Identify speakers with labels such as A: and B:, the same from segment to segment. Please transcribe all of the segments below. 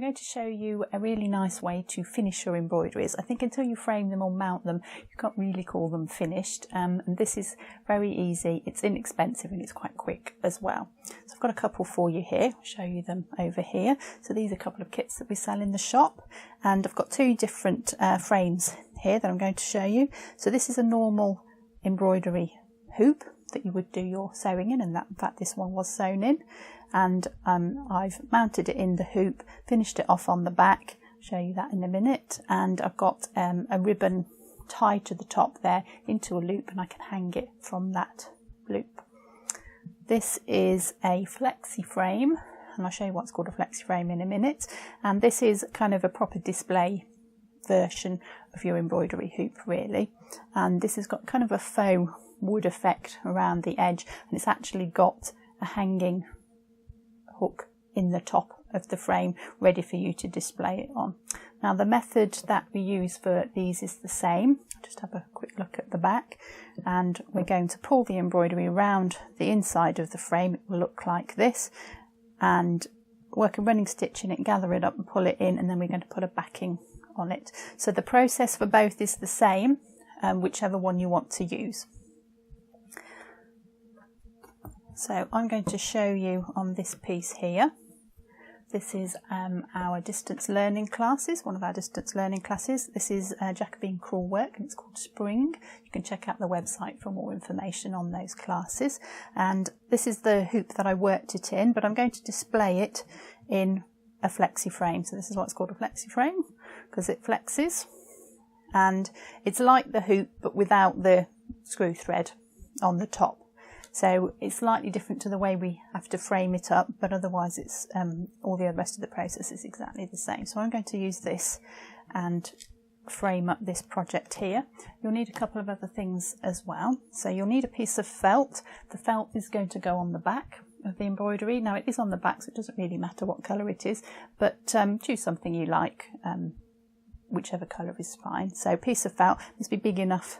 A: going to show you a really nice way to finish your embroideries. I think until you frame them or mount them, you can't really call them finished. And this is very easy, it's inexpensive and it's quite quick as well. So I've got a couple for you here, I'll show you them over here. So these are a couple of kits that we sell in the shop, and I've got two different frames here that I'm going to show you. So this is a normal embroidery hoop that you would do your sewing in, and that, in fact this one was sewn in, and I've mounted it in the hoop, finished it off on the back, I'll show you that in a minute, and I've got a ribbon tied to the top there into a loop, and I can hang it from that loop. This is a flexi frame, and I'll show you what's called a flexi frame in a minute, and this is kind of a proper display version of your embroidery hoop really, and this has got kind of a faux wood effect around the edge, and it's actually got a hanging hook in the top of the frame ready for you to display it on. Now the method that we use for these is the same. Just have a quick look at the back, and we're going to pull the embroidery around the inside of the frame. It will look like this, and work a running stitch in it, gather it up and pull it in, and then we're going to put a backing on it. So the process for both is the same, whichever one you want to use. So I'm going to show you on this piece here. This is our distance learning classes, one of our distance learning classes. This is Jacobean Crewel Work, and it's called Spring. You can check out the website for more information on those classes. And this is the hoop that I worked it in, but I'm going to display it in a flexi frame. So this is what's called a flexi frame, because it flexes, and it's like the hoop but without the screw thread on the top. So it's slightly different to the way we have to frame it up, but otherwise it's all the rest of the process is exactly the same. So I'm going to use this and frame up this project here. You'll need a couple of other things as well. So you'll need a piece of felt. The felt is going to go on the back of the embroidery. Now it is on the back, so it doesn't really matter what colour it is, but choose something you like, whichever colour is fine. So a piece of felt must be big enough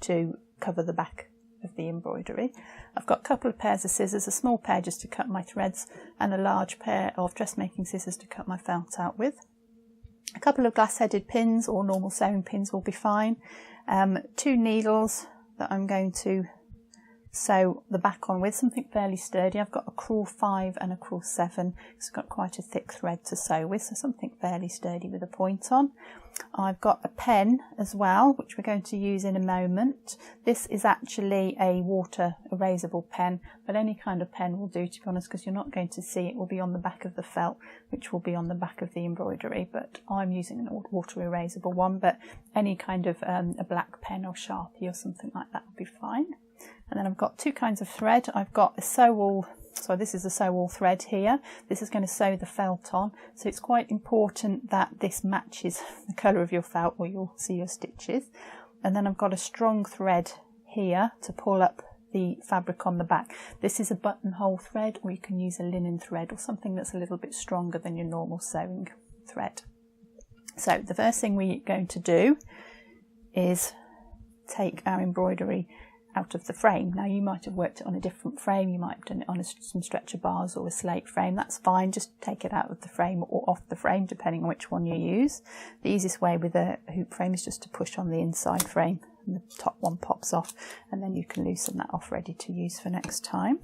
A: to cover the back of the embroidery. I've got a couple of pairs of scissors, a small pair just to cut my threads, and a large pair of dressmaking scissors to cut my felt out with. A couple of glass-headed pins or normal sewing pins will be fine. 2 needles that I'm going to sew the back on with, something fairly sturdy. I've got a crewel 5 and a crewel 7. It's got quite a thick thread to sew with, so something fairly sturdy with a point on. I've got a pen as well, which we're going to use in a moment. This is actually a water erasable pen, but any kind of pen will do, to be honest, because you're not going to see it. Will be on the back of the felt, which will be on the back of the embroidery, but I'm using an water erasable one, but any kind of a black pen or Sharpie or something like that will be fine. And then I've got 2 kinds of thread. I've got a sew-all, so this is a sew-all thread here. This is going to sew the felt on, so it's quite important that this matches the colour of your felt or you'll see your stitches. And then I've got a strong thread here to pull up the fabric on the back. This is a buttonhole thread, or you can use a linen thread or something that's a little bit stronger than your normal sewing thread. So the first thing we're going to do is take our embroidery out of the frame. Now you might have worked it on a different frame, you might have done it on some stretcher bars or a slate frame, that's fine, just take it out of the frame or off the frame depending on which one you use. The easiest way with a hoop frame is just to push on the inside frame and the top one pops off, and then you can loosen that off ready to use for next time.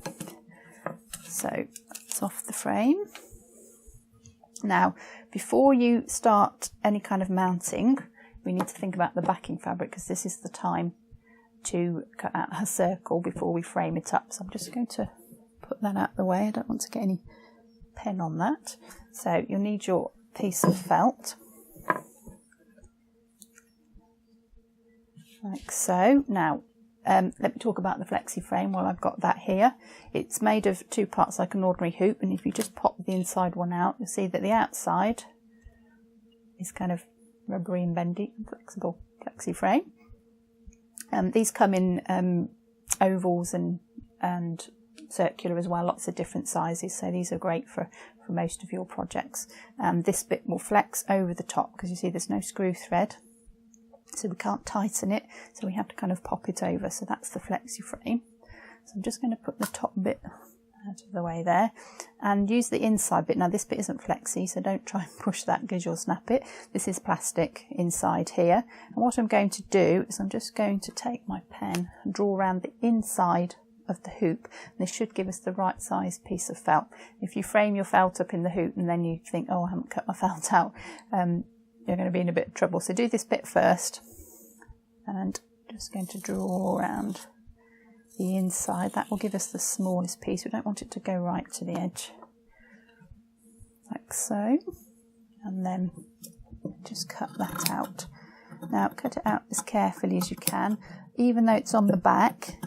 A: So it's off the frame. Now before you start any kind of mounting, we need to think about the backing fabric, because this is the time to cut out a circle before we frame it up. So I'm just going to put that out of the way. I don't want to get any pen on that. So you'll need your piece of felt, like so. Now let me talk about the flexi frame while I've got that here. It's made of 2 parts like an ordinary hoop, and if you just pop the inside one out, you'll see that the outside is kind of rubbery and bendy and flexible flexi frame. These come in ovals and circular as well, lots of different sizes, so these are great for most of your projects. This bit will flex over the top because you see there's no screw thread, so we can't tighten it, so we have to kind of pop it over. So that's the flexi frame. So I'm just going to put the top bit out of the way there, and use the inside bit. Now this bit isn't flexi, so don't try and push that because you'll snap it. This is plastic inside here, and what I'm going to do is I'm just going to take my pen and draw around the inside of the hoop, and this should give us the right size piece of felt. If you frame your felt up in the hoop and then you think, oh, I haven't cut my felt out, you're going to be in a bit of trouble. So do this bit first, and just going to draw around the inside. That will give us the smallest piece. We don't want it to go right to the edge, like so, and then just cut that out. Now cut it out as carefully as you can. Even though it's on the back,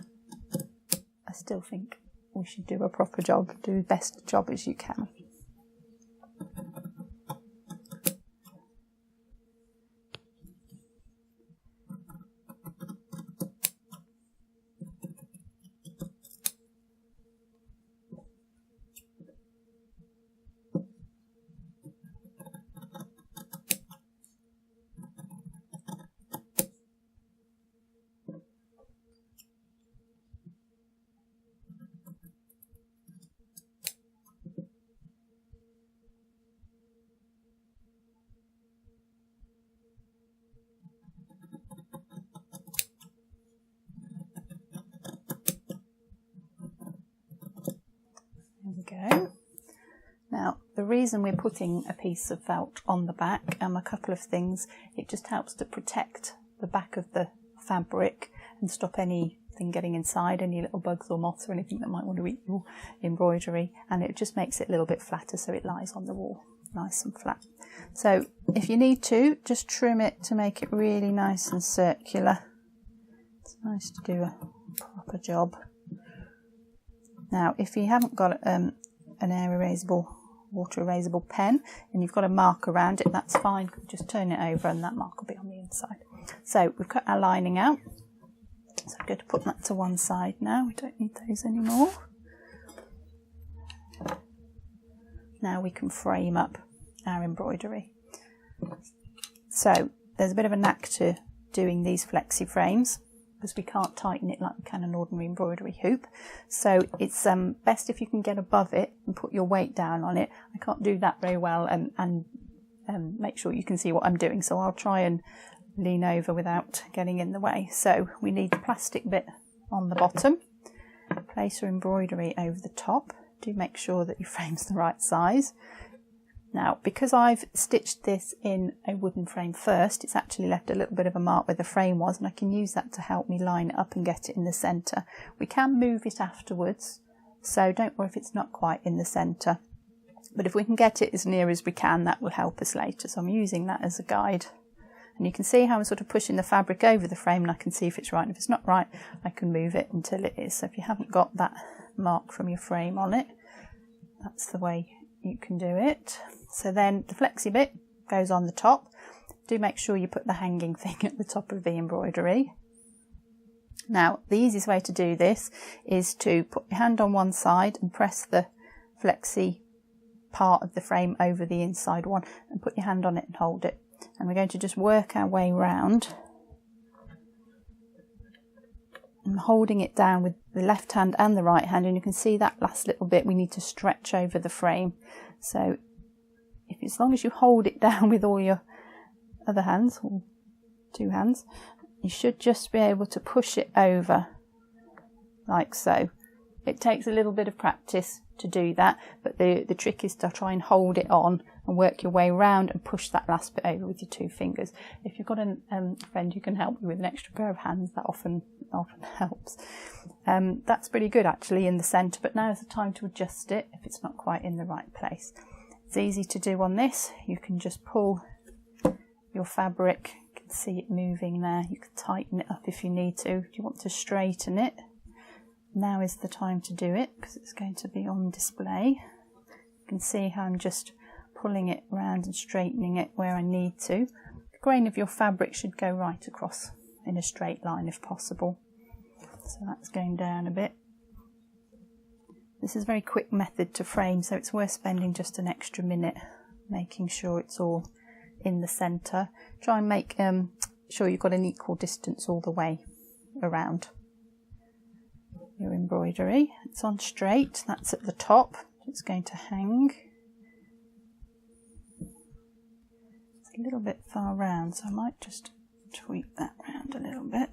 A: I still think we should do a proper job, do the best job as you can. Go. Now the reason we're putting a piece of felt on the back, a couple of things, it just helps to protect the back of the fabric and stop anything getting inside, any little bugs or moths or anything that might want to eat your embroidery, and it just makes it a little bit flatter so it lies on the wall nice and flat. So if you need to, just trim it to make it really nice and circular. It's nice to do a proper job. Now if you haven't got an water erasable pen and you've got a mark around it, that's fine. Just turn it over and that mark will be on the inside. So we've cut our lining out, so I'm going to put that to one side now. We don't need those anymore. Now we can frame up our embroidery. So there's a bit of a knack to doing these flexi frames because we can't tighten it like we can an ordinary embroidery hoop. So it's best if you can get above it and put your weight down on it. I can't do that very well and make sure you can see what I'm doing. So I'll try and lean over without getting in the way. So we need the plastic bit on the bottom. Place your embroidery over the top. Do make sure that your frame's the right size. Now, because I've stitched this in a wooden frame first, it's actually left a little bit of a mark where the frame was, and I can use that to help me line it up and get it in the centre. We can move it afterwards, so don't worry if it's not quite in the centre. But if we can get it as near as we can, that will help us later. So I'm using that as a guide. And you can see how I'm sort of pushing the fabric over the frame, and I can see if it's right. And if it's not right, I can move it until it is. So if you haven't got that mark from your frame on it, that's the way you can do it. So then the flexi bit goes on the top. Do make sure you put the hanging thing at the top of the embroidery. Now the easiest way to do this is to put your hand on one side and press the flexi part of the frame over the inside one and put your hand on it and hold it. And we're going to just work our way round. I'm holding it down with the left hand and the right hand, and you can see that last little bit we need to stretch over the frame. So as long as you hold it down with all your other hands, or two hands, you should just be able to push it over like so. It takes a little bit of practice to do that, but the trick is to try and hold it on and work your way around and push that last bit over with your two fingers. If you've got a friend who can help you with an extra pair of hands, that often helps. That's pretty good actually in the centre, but now is the time to adjust it if it's not quite in the right place. It's easy to do on this. You can just pull your fabric, you can see it moving there. You can tighten it up if you need to. If you want to straighten it, now is the time to do it because it's going to be on display. You can see how I'm just pulling it round and straightening it where I need to. The grain of your fabric should go right across in a straight line if possible. So that's going down a bit. This is a very quick method to frame, so it's worth spending just an extra minute making sure it's all in the centre. Try and make sure you've got an equal distance all the way around your embroidery. It's on straight, that's at the top. It's going to hang. It's a little bit far round, so I might just tweak that round a little bit.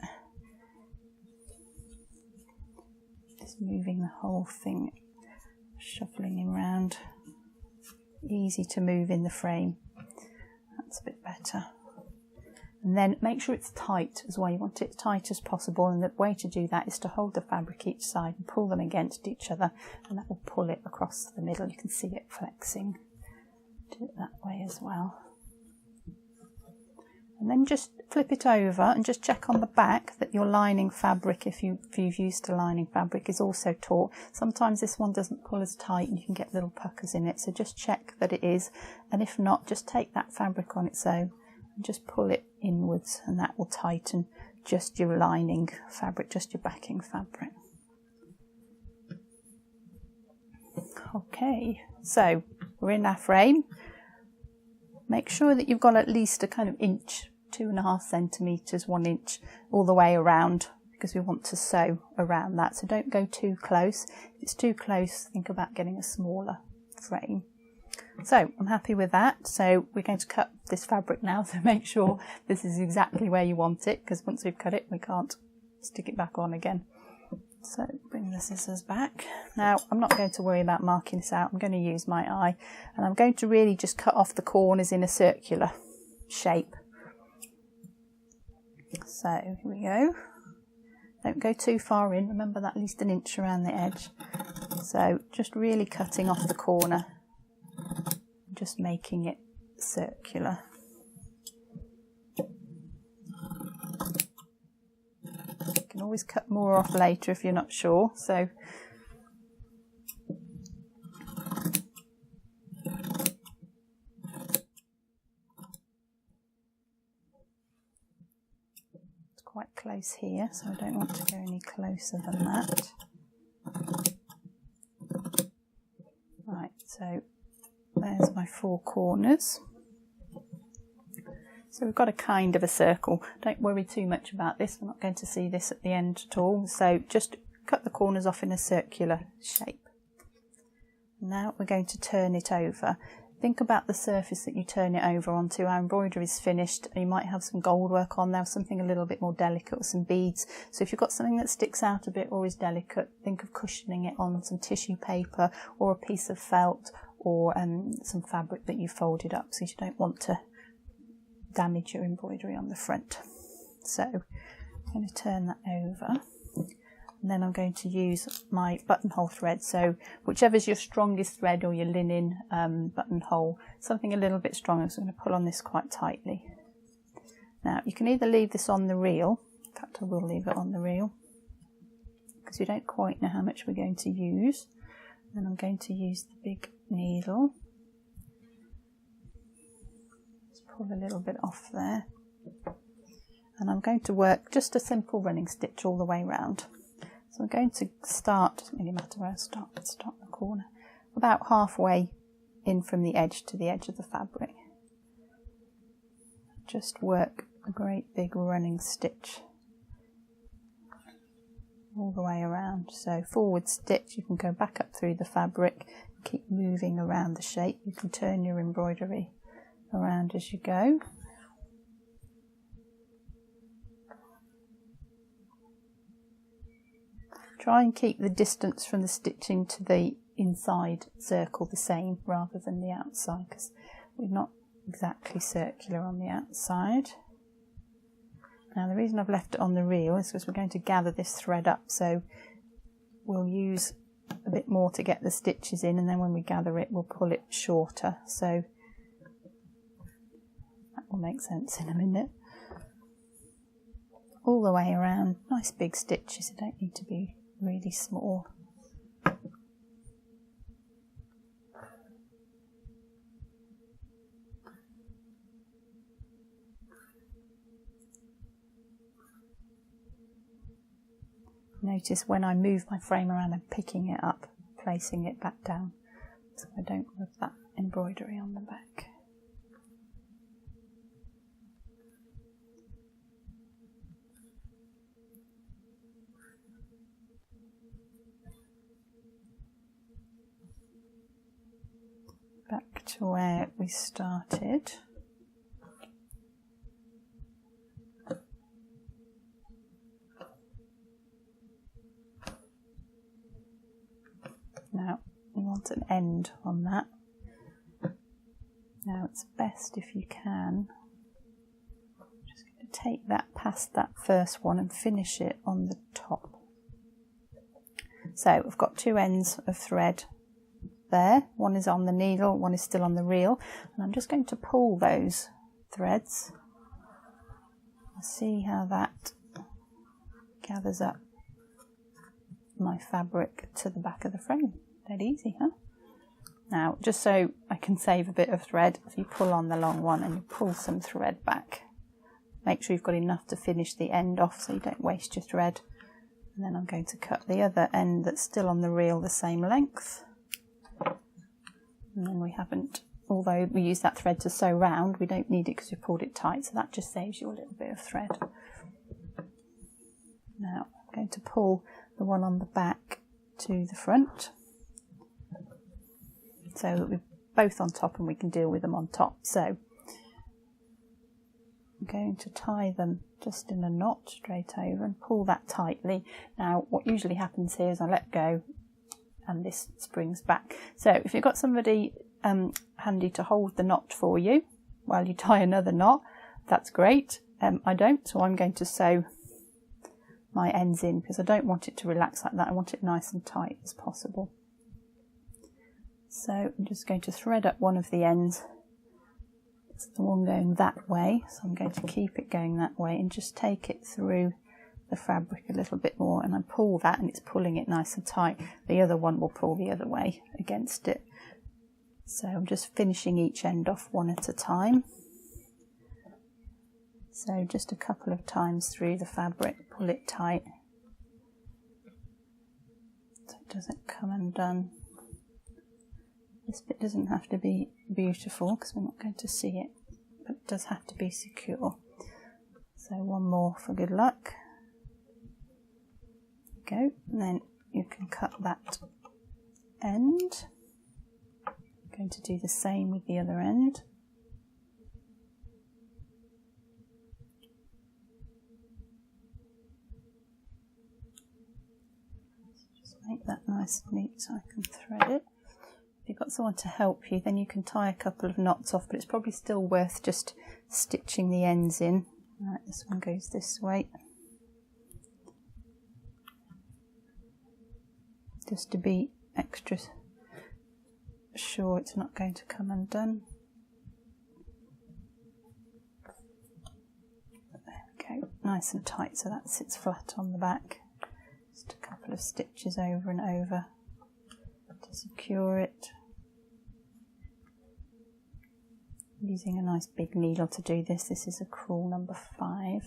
A: Just moving the whole thing, shuffling him round. Easy to move in the frame. That's a bit better. And then make sure it's tight as well. You want it as tight as possible, and the way to do that is to hold the fabric each side and pull them against each other, and that will pull it across the middle. You can see it flexing. Do it that way as well. And then just flip it over and just check on the back that your lining fabric, if you've used a lining fabric, is also taut. Sometimes this one doesn't pull as tight and you can get little puckers in it, so just check that it is, and if not, just take that fabric on its own and just pull it inwards, and that will tighten just your lining fabric, just your backing fabric. Okay, so we're in our frame. Make sure that you've got at least a kind of inch, 2.5 centimetres, 1 inch all the way around, because we want to sew around that. So don't go too close. If it's too close, think about getting a smaller frame. So I'm happy with that. So we're going to cut this fabric now, so make sure this is exactly where you want it, because once we've cut it, we can't stick it back on again. So bring the scissors back. Now I'm not going to worry about marking this out. I'm going to use my eye, and I'm going to really just cut off the corners in a circular shape. So here we go. Don't go too far in. Remember that at least an inch around the edge. So just really cutting off the corner, just making it circular. You can always cut more off later if you're not sure. So it's quite close here, so I don't want to go any closer than that. Right, so there's my 4 corners. So we've got a kind of a circle. Don't worry too much about this. We're not going to see this at the end at all. So just cut the corners off in a circular shape. Now we're going to turn it over. Think about the surface that you turn it over onto. Our embroidery is finished. You might have some gold work on there, something a little bit more delicate, or some beads. So if you've got something that sticks out a bit or is delicate, think of cushioning it on some tissue paper or a piece of felt, or some fabric that you folded up, so you don't want to damage your embroidery on the front. So I'm going to turn that over, and then I'm going to use my buttonhole thread. So whichever's your strongest thread, or your linen buttonhole, something a little bit stronger. So I'm going to pull on this quite tightly. Now you can either leave this on the reel. In fact, I will leave it on the reel, because we don't quite know how much we're going to use. Then I'm going to use the big needle. Just pull a little bit off there, and I'm going to work just a simple running stitch all the way around. So I'm going to start, doesn't really matter where I start, let's start in the corner, about halfway in from the edge to the edge of the fabric. Just work a great big running stitch all the way around. So forward stitch, you can go back up through the fabric, keep moving around the shape. You can turn your embroidery around as you go. Try and keep the distance from the stitching to the inside circle the same rather than the outside, because we're not exactly circular on the outside. Now the reason I've left it on the reel is because we're going to gather this thread up, so we'll use a bit more to get the stitches in, and then when we gather it we'll pull it shorter, so that will make sense in a minute. All the way around, nice big stitches, they don't need to be really small. Notice when I move my frame around, I'm picking it up, placing it back down, so I don't rub that embroidery on the back. to where we started. Now we want an end on that. Now it's best if you can, just going to take that past that first one and finish it on the top. So I've got two ends of thread there, one is on the needle, one is still on the reel, and I'm just going to pull those threads. See how that gathers up my fabric to the back of the frame. Dead easy, huh? Now, just so I can save a bit of thread, if you pull on the long one and you pull some thread back, make sure you've got enough to finish the end off so you don't waste your thread. And then I'm going to cut the other end that's still on the reel the same length. And then we haven't, although we use that thread to sew round, we don't need it because we pulled it tight, so that just saves you a little bit of thread. Now I'm going to pull the one on the back to the front, so that we're both on top and we can deal with them on top. So I'm going to tie them just in a knot straight over and pull that tightly. Now what usually happens here is I let go and this springs back. So if you've got somebody handy to hold the knot for you while you tie another knot, that's great. I don't, so I'm going to sew my ends in because I don't want it to relax like that. I want it nice and tight as possible. So I'm just going to thread up one of the ends. It's the one going that way, so I'm going to keep it going that way and just take it through the fabric a little bit more, and I pull that and it's pulling it nice and tight. The other one will pull the other way against it. So I'm just finishing each end off one at a time. So just a couple of times through the fabric, pull it tight so it doesn't come undone. This bit doesn't have to be beautiful because we're not going to see it, but it does have to be secure. So one more for good luck. There you go, and then you can cut that end. I'm going to do the same with the other end. Just make that nice and neat so I can thread it. If you've got someone to help you, then you can tie a couple of knots off, but it's probably still worth just stitching the ends in. Right, this one goes this way. Just to be extra sure it's not going to come undone. There we go, nice and tight so that sits flat on the back. Just a couple of stitches over and over to secure it. I'm using a nice big needle to do this. This is a crewel number 5.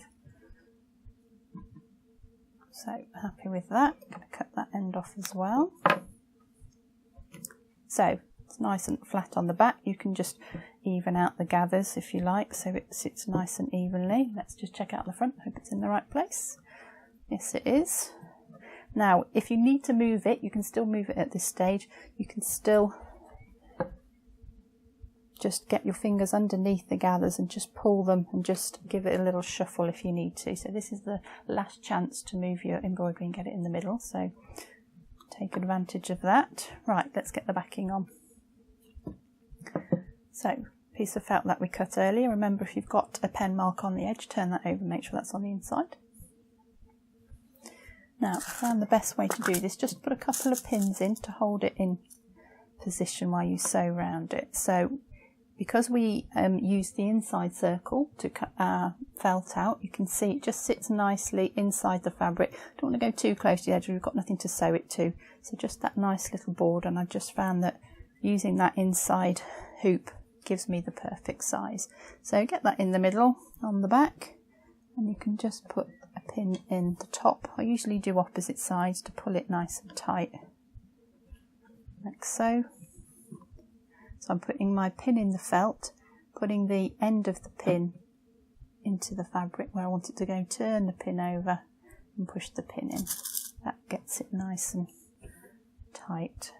A: So happy with that. I'm going to cut that end off as well. So it's nice and flat on the back. You can just even out the gathers if you like, so it sits nice and evenly. Let's just check out the front. Hope it's in the right place. Yes, it is. Now, if you need to move it, you can still move it at this stage. You can still just get your fingers underneath the gathers and just pull them and just give it a little shuffle if you need to. So this is the last chance to move your embroidery and get it in the middle, so take advantage of that. Right, let's get the backing on. So, piece of felt that we cut earlier. Remember, if you've got a pen mark on the edge, turn that over, make sure that's on the inside. Now, I found the best way to do this, just put a couple of pins in to hold it in position while you sew around it. So because we use the inside circle to cut our felt out, you can see it just sits nicely inside the fabric. Don't want to go too close to the edge, we've got nothing to sew it to. So just that nice little border, and I just found that using that inside hoop gives me the perfect size. So get that in the middle on the back, and you can just put a pin in the top. I usually do opposite sides to pull it nice and tight, like so. So I'm putting my pin in the felt, putting the end of the pin into the fabric where I want it to go, turn the pin over and push the pin in. That gets it nice and tight.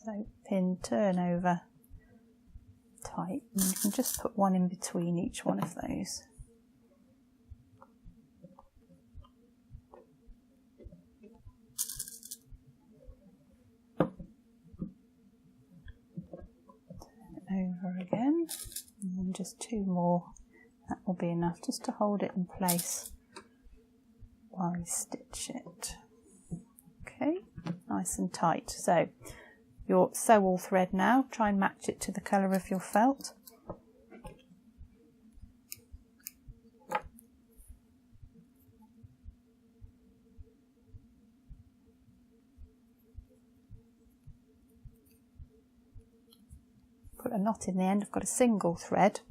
A: So pin, turn over, tight, and you can just put one in between each one of those. Over again, and then just two more. That will be enough just to hold it in place while we stitch it. Okay, nice and tight. So your sew all thread now, try and match it to the colour of your felt. Put a knot in the end. I've got a single thread.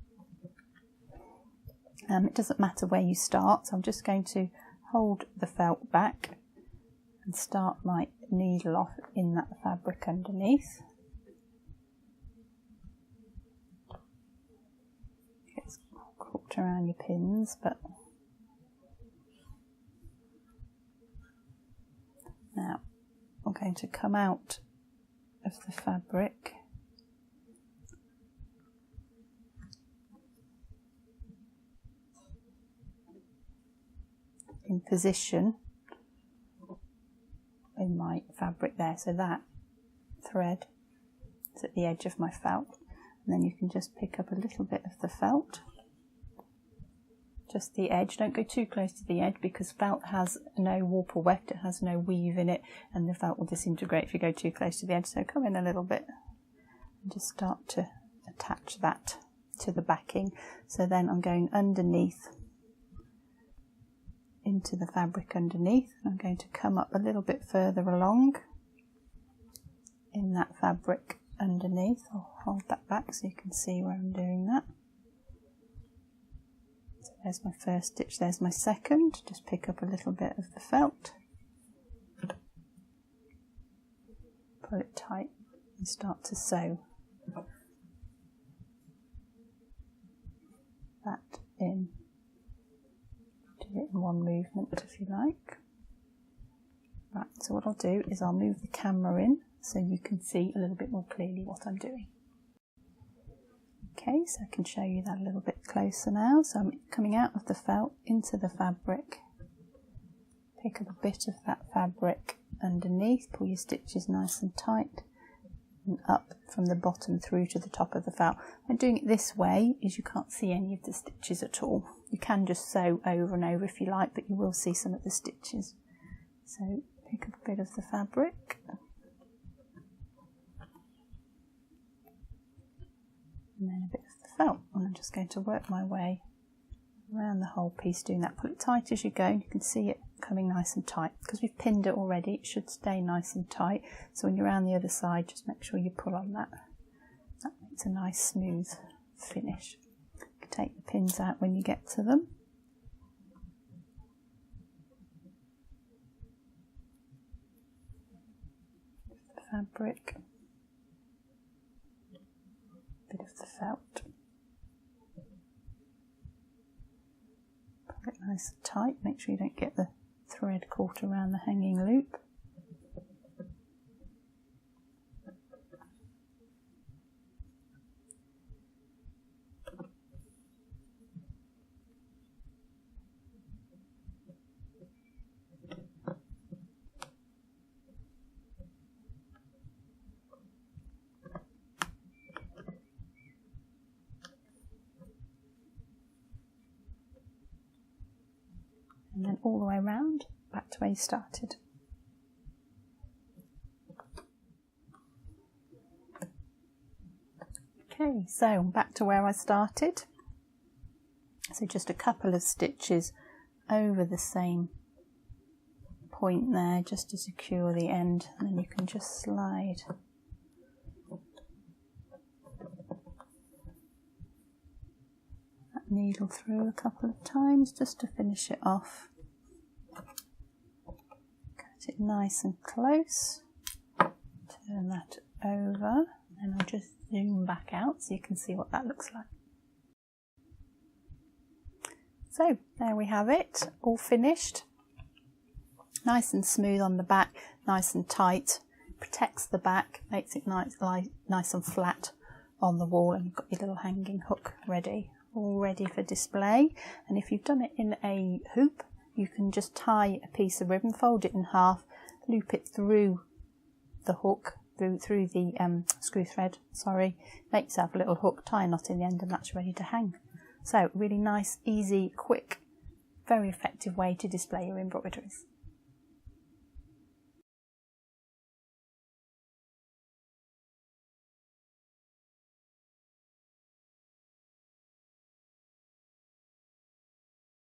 A: It doesn't matter where you start, so I'm just going to hold the felt back and start my needle off in that fabric underneath. It's caught around your pins, but now I'm going to come out of the fabric in position in my fabric there, so that thread is at the edge of my felt, and then you can just pick up a little bit of the felt, just the edge. Don't go too close to the edge because felt has no warp or weft, it has no weave in it, and the felt will disintegrate if you go too close to the edge. So come in a little bit and just start to attach that to the backing. So then I'm going underneath into the fabric underneath. I'm going to come up a little bit further along in that fabric underneath. I'll hold that back so you can see where I'm doing that. So there's my first stitch, there's my second. Just pick up a little bit of the felt, pull it tight and start to sew that in. Do it in one movement if you like. Right, so what I'll do is I'll move the camera in so you can see a little bit more clearly what I'm doing. Okay, so I can show you that a little bit closer now. So I'm coming out of the felt into the fabric, pick up a bit of that fabric underneath, pull your stitches nice and tight, and up from the bottom through to the top of the felt. And doing it this way is you can't see any of the stitches at all. You can just sew over and over if you like, but you will see some of the stitches. So pick up a bit of the fabric and then a bit of the felt, and I'm just going to work my way around the whole piece doing that. Pull it tight as you go, and you can see it coming nice and tight. Because we've pinned it already, it should stay nice and tight. So when you're around the other side, just make sure you pull on that. That makes a nice smooth finish. You can take the pins out when you get to them. The fabric, bit of the felt. Pull it nice and tight, make sure you don't get the thread caught around the hanging loop. And then all the way around, back to where you started. Okay, so I'm back to where I started. So just a couple of stitches over the same point there, just to secure the end, and then you can just slide that needle through a couple of times just to finish it off. Cut it nice and close, turn that over, and I'll just zoom back out so you can see what that looks like. So there we have it, all finished. Nice and smooth on the back, nice and tight, protects the back, makes it nice and flat on the wall, and you've got your little hanging hook ready, all ready for display. And if you've done it in a hoop, you can just tie a piece of ribbon, fold it in half, loop it through the hook, through the screw thread, make yourself a little hook, tie a knot in the end, and that's ready to hang. So really nice, easy, quick, very effective way to display your embroideries.